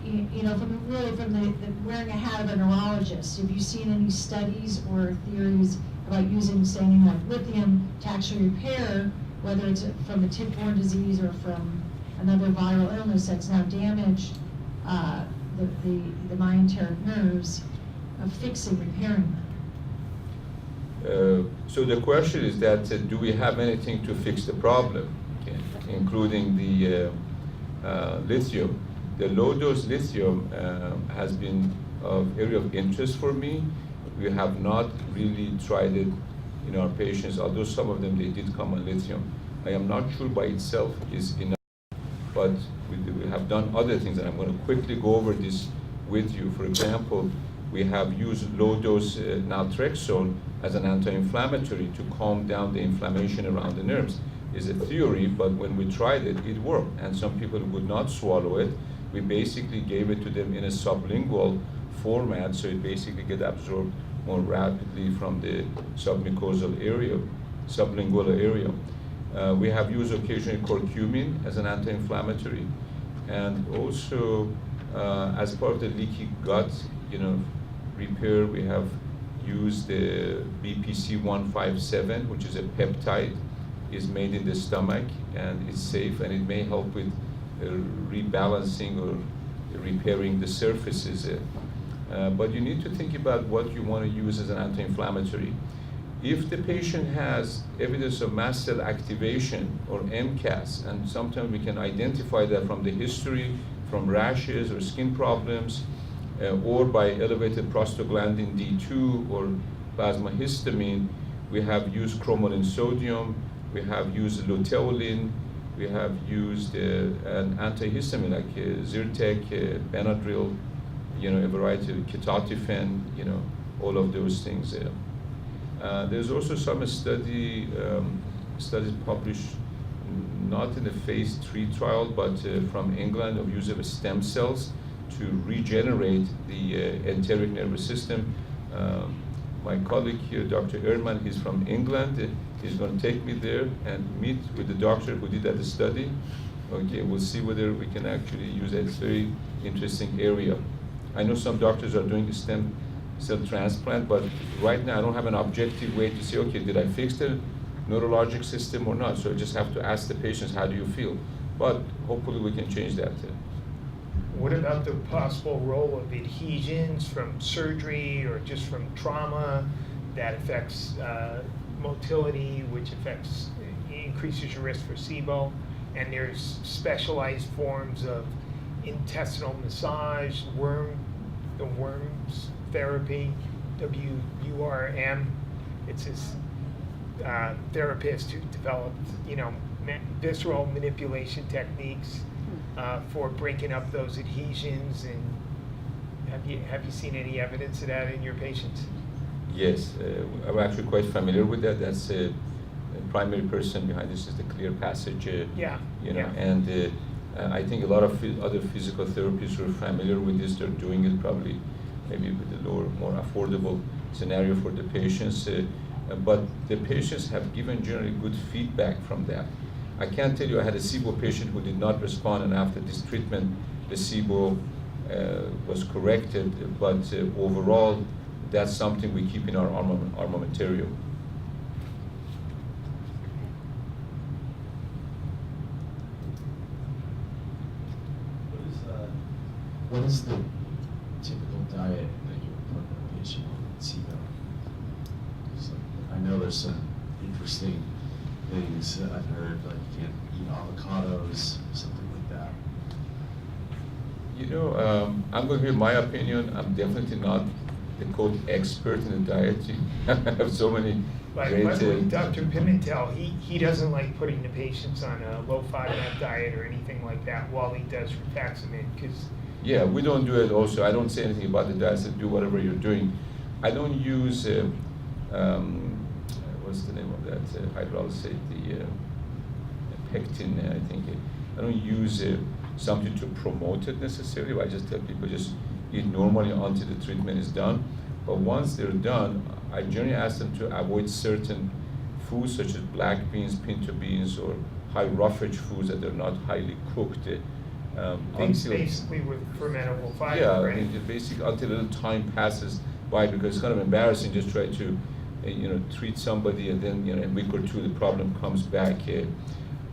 From the wearing a hat of a neurologist, have you seen any studies or theories about using something like lithium to actually repair, whether it's from a tick-borne disease or from another viral illness that's now damaged the myenteric nerves, of fixing, repairing them? So the question is that do we have anything to fix the problem, okay, including the lithium? The low-dose lithium has been an area of interest for me. We have not really tried it in our patients, although some of them, they did come on lithium. I am not sure by itself is enough, but we have done other things, and I'm going to quickly go over this with you. For example, we have used low-dose naltrexone as an anti-inflammatory to calm down the inflammation around the nerves. It's a theory, but when we tried it, it worked, and some people would not swallow it. We basically gave it to them in a sublingual format, so it basically gets absorbed more rapidly from the submucosal area, sublingual area. We have used occasionally curcumin as an anti-inflammatory, and also as part of the leaky gut, repair, we have used the BPC-157, which is a peptide, is made in the stomach, and it's safe, and it may help with rebalancing or repairing the surfaces. But you need to think about what you want to use as an anti-inflammatory. If the patient has evidence of mast cell activation or MCAS, and sometimes we can identify that from the history, from rashes or skin problems, or by elevated prostaglandin D2 or plasma histamine, we have used chromoline sodium, we have used luteolin, we have used an antihistamine like Zyrtec, Benadryl, a variety of ketotifen, all of those things. There's also some studies published, not in a phase 3 trial, but from England, of use of stem cells to regenerate the enteric nervous system. My colleague here, Dr. Ehrman, he's from England. He's going to take me there and meet with the doctor who did that study. Okay, we'll see whether we can actually use that. It's a very interesting area. I know some doctors are doing stem cell transplant, but right now I don't have an objective way to say, okay, did I fix the neurologic system or not? So I just have to ask the patients, how do you feel? But hopefully we can change that. What about the possible role of adhesions from surgery or just from trauma that affects motility, which increases your risk for SIBO? And there's specialized forms of intestinal massage, the worms therapy, WURM. It's this therapist who developed, visceral manipulation techniques for breaking up those adhesions. And have you seen any evidence of that in your patients? Yes, I'm actually quite familiar with that. That's the primary person behind this is the Clear Passage. And I think a lot of other physical therapists who are familiar with this, they're doing it probably maybe with a lower, more affordable scenario for the patients. But the patients have given generally good feedback from that. I can't tell you I had a SIBO patient who did not respond, and after this treatment, the SIBO was corrected, but overall, that's something we keep in our armamentarium. What is the typical diet that you would put a patient on SIBO? So I know there's some interesting things that I've heard, like you can't eat avocados, something like that. You know, I'm going to give my opinion. I'm definitely not the quote expert in the diet. I have so many great. But Dr. Pimentel, he doesn't like putting the patients on a low FODMAP diet or anything like that while he does rifaximin, because. Yeah, we don't do it also. I don't say anything about the diet, so do whatever you're doing. I don't use, what's the name of that? Hydrolysate, the pectin, I think. I don't use something to promote it necessarily. I just tell people just eat normally until the treatment is done. But once they're done, I generally ask them to avoid certain foods such as black beans, pinto beans, or high roughage foods that are not highly cooked. Things basically with fermentable fiber, yeah, right? I mean, basically until a little time passes by, because it's kind of embarrassing just try to, treat somebody and then, a week or two the problem comes back.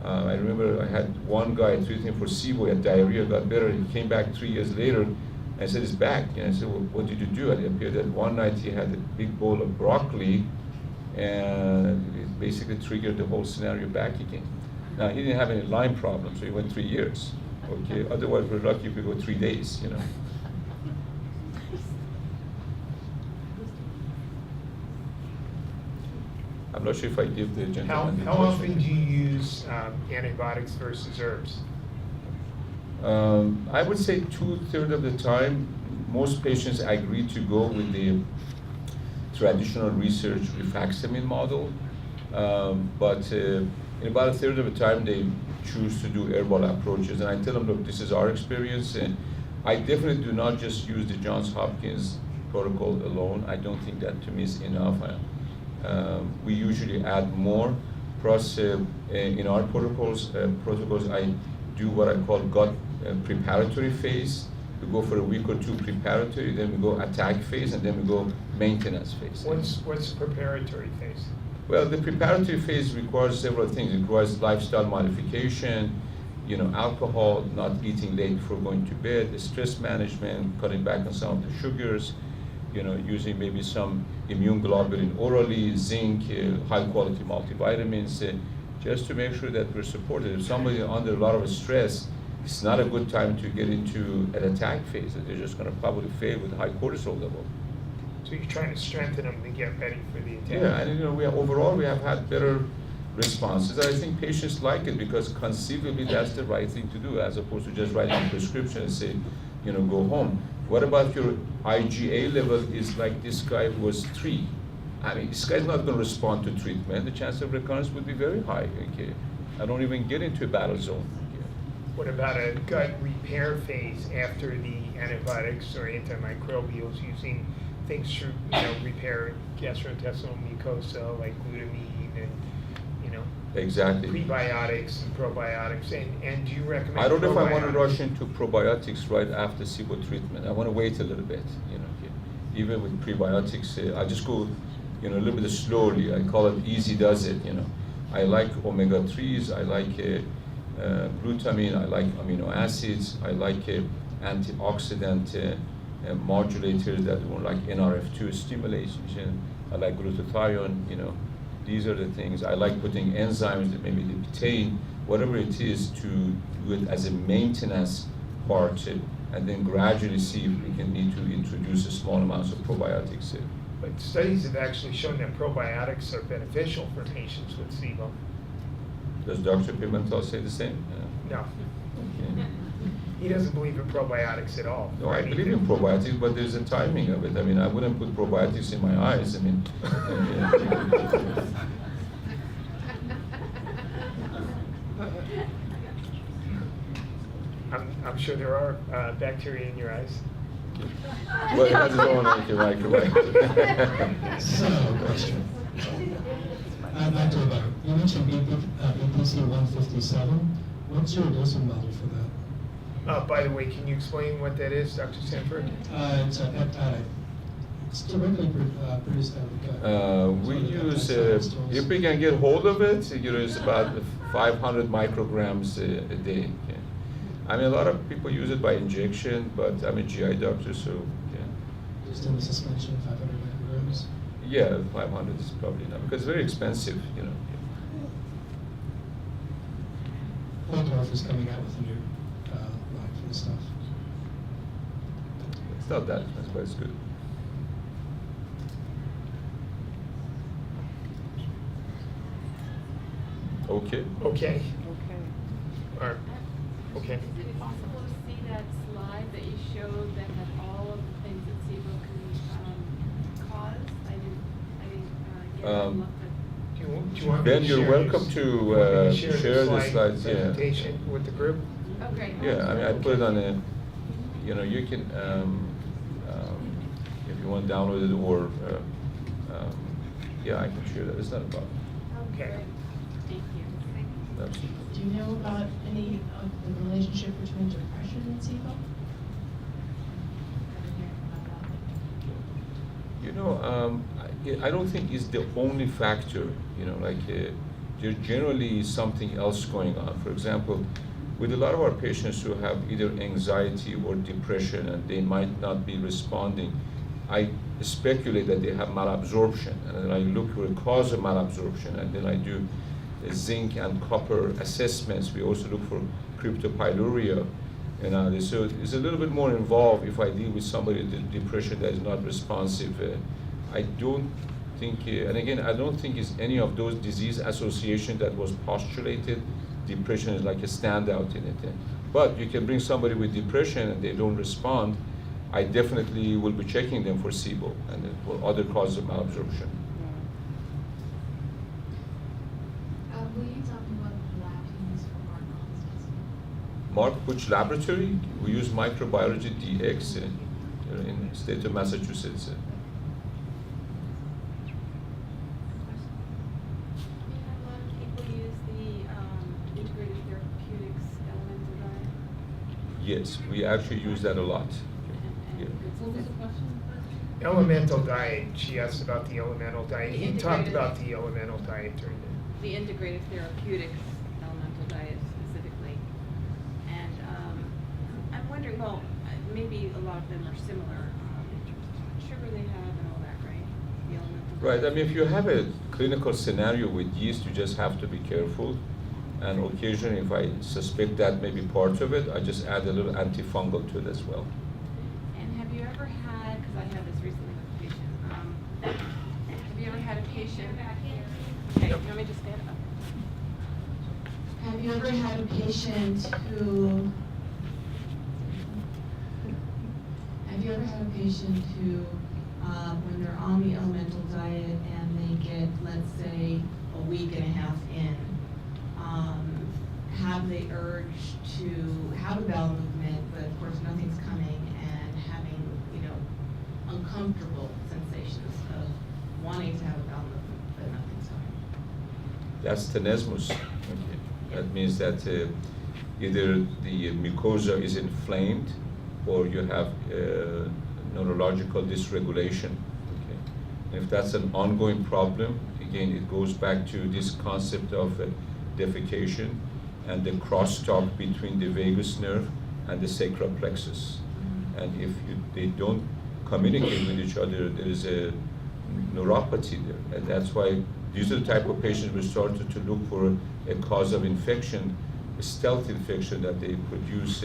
I remember I had one guy, I treated him for SIBO, he had diarrhea, got better, he came back 3 years later, and I said, it's back. And I said, well, what did you do? And it appeared that one night he had a big bowl of broccoli, and it basically triggered the whole scenario back again. Now, he didn't have any Lyme problem, so he went 3 years. Okay, otherwise we're lucky if we go 3 days, I'm not sure if I give the gentleman the How often question. do you use antibiotics versus herbs? I would say 2/3 of the time. Most patients agree to go with the traditional research rifaximin model, but in about 1/3 of the time they choose to do herbal approaches, and I tell them, look, this is our experience, and I definitely do not just use the Johns Hopkins protocol alone. I don't think that to me is enough. We usually add more. Plus, in our protocols, I do what I call gut preparatory phase. We go for a week or two preparatory, then we go attack phase, and then we go maintenance phase. What's the preparatory phase? Well, the preparatory phase requires several things. It requires lifestyle modification, alcohol, not eating late before going to bed, stress management, cutting back on some of the sugars, using maybe some immune globulin orally, zinc, high quality multivitamins, just to make sure that we're supported. If somebody under a lot of stress, it's not a good time to get into an attack phase. They're just going to probably fail with high cortisol level. So you're trying to strengthen them to get ready for the attack. Yeah, and overall we have had better responses. I think patients like it because conceivably that's the right thing to do, as opposed to just writing a prescription and say, go home. What about your IgA level is like this guy who was 3? I mean, this guy's not going to respond to treatment. The chance of recurrence would be very high. Okay, I don't even get into a battle zone. Okay. What about a gut repair phase after the antibiotics or antimicrobials, using things to repair gastrointestinal mucosa like glutamine and Exactly. prebiotics and probiotics, and do you recommend? I don't know if I want to probiotics? rush into probiotics right after SIBO treatment. I want to wait a little bit. Even with prebiotics, I just go a little bit slowly. I call it easy does it. I like omega-3s. I like glutamine. I like amino acids. I like antioxidant modulators that are like NRF2 stimulation. I like glutathione. These are the things. I like putting enzymes, maybe the betaine, whatever it is, to do it as a maintenance part, and then gradually see if we can need to introduce a small amounts of probiotics. But studies have actually shown that probiotics are beneficial for patients with SIBO. Does Dr. Pimentel say the same? No. Okay. He doesn't believe in probiotics at all. No, I believe in probiotics, but there's a timing of it. I mean, I wouldn't put probiotics in my eyes. I mean, I'm sure there are bacteria in your eyes. well, it has its own microbiome. So, question. Dr. Rahbar, you mentioned BPC 157. What's your dosing model for that? By the way, can you explain what that is, Dr. Sanford? It's a peptide. It's directly produced out of the gut. We So the use, peptide crystals. if we can get hold of it, it's about 500 micrograms a day. Okay. I mean, a lot of people use it by injection, but I'm a GI doctor, so yeah. Just in the suspension, 500 micrograms. Yeah, 500 is probably enough because it's very expensive, Overgrowth is coming out with a new line for this stuff. It's not that expensive, but it's good. Okay. Okay. Okay. Or, okay. Is it possible to see that slide that you showed that had all of the things that SIBO can cause? I didn't get it. Um, Do you want me Ben, to you're share welcome this- to you want me to share the slide slides, yeah. presentation with the group? Oh, great. Yeah, I mean, I put it on a, you can, if you want to download it or, yeah, I can share that. It's not a problem. Okay. Thank you. Absolutely. Do you know about any of the relationship between depression and SIBO? I don't think it's the only factor, there's generally something else going on. For example, with a lot of our patients who have either anxiety or depression and they might not be responding, I speculate that they have malabsorption, and then I look for a cause of malabsorption, and then I do zinc and copper assessments. We also look for cryptopyluria, so it's a little bit more involved if I deal with somebody with depression that is not responsive. I don't think, and again, I don't think it's any of those disease associations that was postulated. Depression is like a standout in it. But you can bring somebody with depression and they don't respond, I definitely will be checking them for SIBO and for other causes of malabsorption. Will you tell me what lab you use for Mark constants? Mark, which laboratory? We use Microbiology DX in the state of Massachusetts. A lot of people use the integrative therapeutics elemental diet. Yes, we actually use that a lot. Yeah. What was the question? Elemental diet, she asked about the elemental diet. The He talked integrated- about the elemental diet during The integrative therapeutics elemental diet specifically. And I'm wondering, well, maybe a lot of them are similar. Sugar they have and all that, right? The elemental Right, I diet. mean, if you have a clinical scenario with yeast, you just have to be careful. And occasionally, if I suspect that may be part of it, I just add a little antifungal to it as well. And have you ever had, because I had this recently with a patient, have you ever had a patient? Okay, you want me to stand up? Have you ever had a patient who, when they're on the elemental diet and they get, let's say, a week and a half in, have the urge to have a bowel movement, but of course nothing's coming, and having, uncomfortable sensations of wanting to have a bowel movement, but nothing's coming? That's tenesmus. Okay. That means that either the mucosa is inflamed or you have neurological dysregulation. Okay. And if that's an ongoing problem, again, it goes back to this concept of defecation and the crosstalk between the vagus nerve and the sacral plexus. And if they don't communicate with each other, there is a neuropathy there. And that's why these are the type of patients we started to look for a cause of infection, a stealth infection that they produce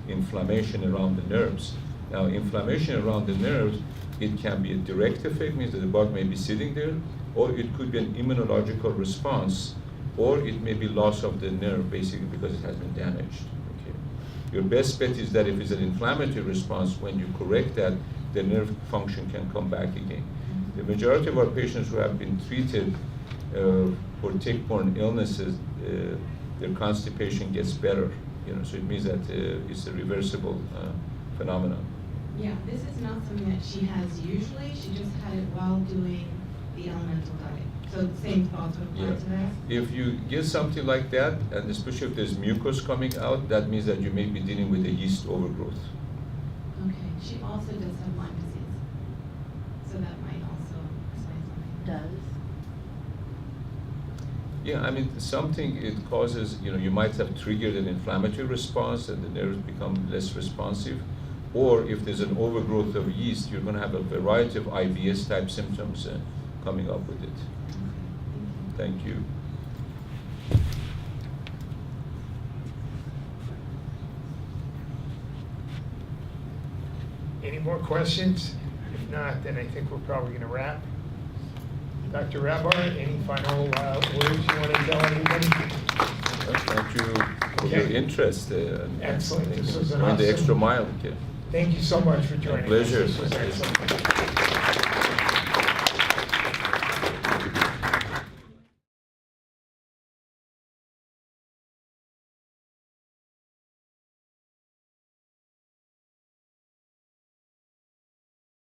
inflammation around the nerves. Now, inflammation around the nerves, it can be a direct effect, means that the bug may be sitting there, or it could be an immunological response, or it may be loss of the nerve, basically because it has been damaged. Okay. Your best bet is that if it's an inflammatory response, when you correct that, the nerve function can come back again. The majority of our patients who have been treated for tick-borne illnesses, their constipation gets better. So it means that it's a reversible phenomenon. Yeah, this is not something that she has usually. She just had it while doing the elemental diet. So the same thoughts would apply Yeah. to that? If you get something like that, and especially if there's mucus coming out, that means that you may be dealing with a yeast overgrowth. Okay, she also does have Lyme disease. So that might also explain something. Yeah, I mean, something it causes, you might have triggered an inflammatory response and the nerves become less responsive. Or if there's an overgrowth of yeast, you're going to have a variety of IBS type symptoms coming up with it. Thank you. Any more questions? If not, then I think we're probably going to wrap. Dr. Rahbar, any final words you want to tell anybody? Well, thank you for your Okay. interest. Excellent. This was an going the awesome- extra mile. Okay. Thank you so much for joining us. pleasure. This was excellent.